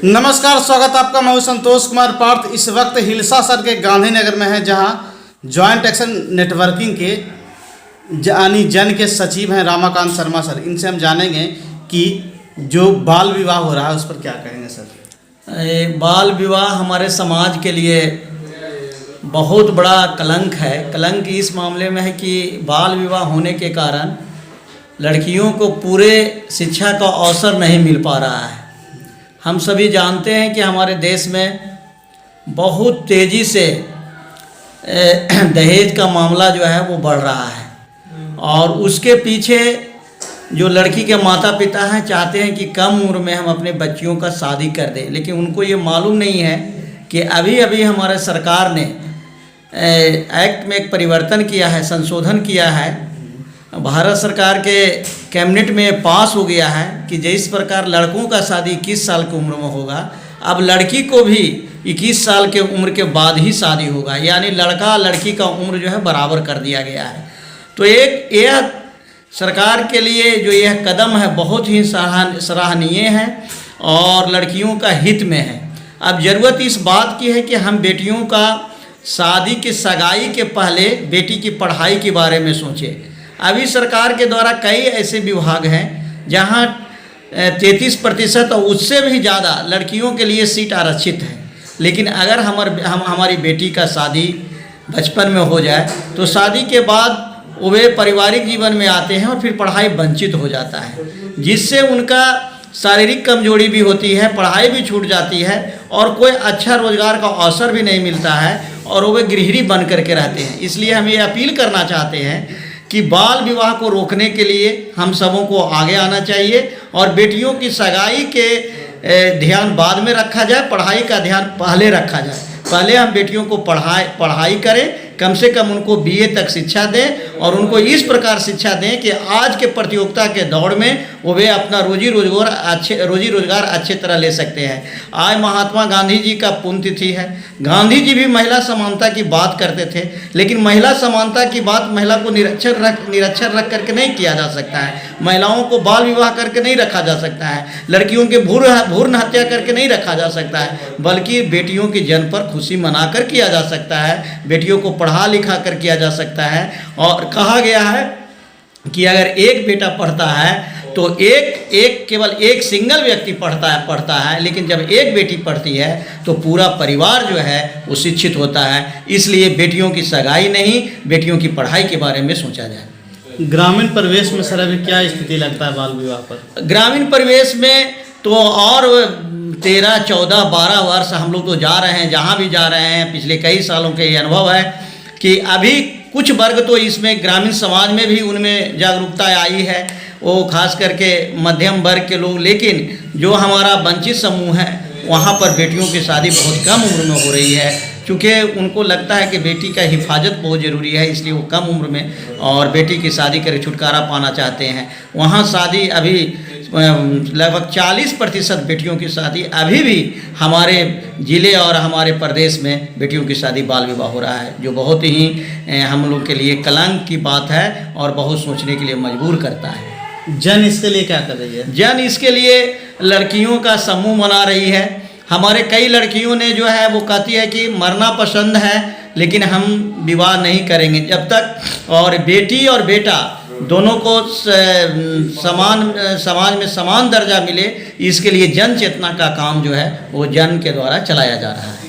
नमस्कार, स्वागत आपका। मैं हूं संतोष कुमार पार्थ। इस वक्त हिलसा सर के गांधीनगर में है, जहां जॉइंट एक्शन नेटवर्किंग के यानी जन के सचिव हैं रामाकांत शर्मा सर। इनसे हम जानेंगे कि जो बाल विवाह हो रहा है उस पर क्या कहेंगे सर। बाल विवाह हमारे समाज के लिए बहुत बड़ा कलंक है। कलंक इस मामले में है कि बाल विवाह होने के कारण लड़कियों को पूरे शिक्षा का अवसर नहीं मिल पा रहा है। हम सभी जानते हैं कि हमारे देश में बहुत तेज़ी से दहेज का मामला जो है वो बढ़ रहा है, और उसके पीछे जो लड़की के माता पिता हैं चाहते हैं कि कम उम्र में हम अपने बच्चियों का शादी कर दें, लेकिन उनको ये मालूम नहीं है कि अभी अभी हमारे सरकार ने एक्ट में एक परिवर्तन किया है, संशोधन किया है। भारत सरकार के कैबिनेट में पास हो गया है कि जिस प्रकार लड़कों का शादी 21 साल की उम्र में होगा, अब लड़की को भी 21 साल के उम्र के बाद ही शादी होगा, यानी लड़का लड़की का उम्र जो है बराबर कर दिया गया है। तो एक यह सरकार के लिए जो यह कदम है बहुत ही सराहनीय है और लड़कियों का हित में है। अब ज़रूरत इस बात की है कि हम बेटियों का शादी की सगाई के पहले बेटी की पढ़ाई के बारे में सोचें। अभी सरकार के द्वारा कई ऐसे विभाग हैं जहां 33% और उससे भी ज़्यादा लड़कियों के लिए सीट आरक्षित है, लेकिन अगर हमारी बेटी का शादी बचपन में हो जाए तो शादी के बाद वे पारिवारिक जीवन में आते हैं और फिर पढ़ाई वंचित हो जाता है, जिससे उनका शारीरिक कमजोरी भी होती है, पढ़ाई भी छूट जाती है और कोई अच्छा रोजगार का अवसर भी नहीं मिलता है और वे गृहिणी बन करके रहते हैं। इसलिए हम ये अपील करना चाहते हैं कि बाल विवाह को रोकने के लिए हम सबों को आगे आना चाहिए और बेटियों की सगाई के ध्यान बाद में रखा जाए, पढ़ाई का ध्यान पहले रखा जाए। पहले हम बेटियों को पढ़ाई करें, कम से कम उनको BA तक शिक्षा दें और उनको इस प्रकार शिक्षा दें कि आज के प्रतियोगिता के दौर में वे अपना रोजी रोजगार अच्छे तरह ले सकते हैं। आज महात्मा गांधी जी का पुण्यतिथि है। गांधी जी भी महिला समानता की बात करते थे, लेकिन महिला समानता की बात महिला को निरक्षर रख करके नहीं किया जा सकता है। महिलाओं को बाल विवाह करके नहीं रखा जा सकता है, लड़कियों के भ्रूण हत्या करके नहीं रखा जा सकता है, बल्कि बेटियों के जन्म पर खुशी मनाकर किया जा सकता है, बेटियों को पढ़ा लिखा कर किया जा सकता है। और कहा गया है कि अगर एक बेटा पढ़ता है तो केवल एक सिंगल व्यक्ति पढ़ता है, लेकिन जब एक बेटी पढ़ती है तो पूरा परिवार जो है वो शिक्षित होता है। इसलिए बेटियों की सगाई नहीं, बेटियों की पढ़ाई के बारे में सोचा जाए। ग्रामीण परिवेश में सर अभी क्या स्थिति लगता है बाल विवाह पर? ग्रामीण परिवेश में तो और 13, 14, 12 वर्ष हम लोग तो जा रहे हैं, जहाँ भी जा रहे हैं पिछले कई सालों के ये अनुभव है कि अभी कुछ वर्ग तो इसमें ग्रामीण समाज में भी उनमें जागरूकता आई है, वो खास करके मध्यम वर्ग के लोग, लेकिन जो हमारा वंचित समूह है वहाँ पर बेटियों की शादी बहुत कम उम्र में हो रही है, क्योंकि उनको लगता है कि बेटी का हिफाजत बहुत ज़रूरी है, इसलिए वो कम उम्र में और बेटी की शादी कर छुटकारा पाना चाहते हैं। वहाँ शादी अभी लगभग 40% बेटियों की शादी अभी भी हमारे ज़िले और हमारे प्रदेश में बेटियों की शादी बाल विवाह हो रहा है, जो बहुत ही हम लोग के लिए कलंक की बात है और बहुत सोचने के लिए मजबूर करता है। जन इसके लिए क्या कर रही है? जन इसके लिए लड़कियों का समूह बना रही है। हमारे कई लड़कियों ने जो है वो कहती है कि मरना पसंद है लेकिन हम विवाह नहीं करेंगे जब तक और बेटी और बेटा दोनों को समाज में समान दर्जा मिले। इसके लिए जन चेतना का काम जो है वो जन के द्वारा चलाया जा रहा है।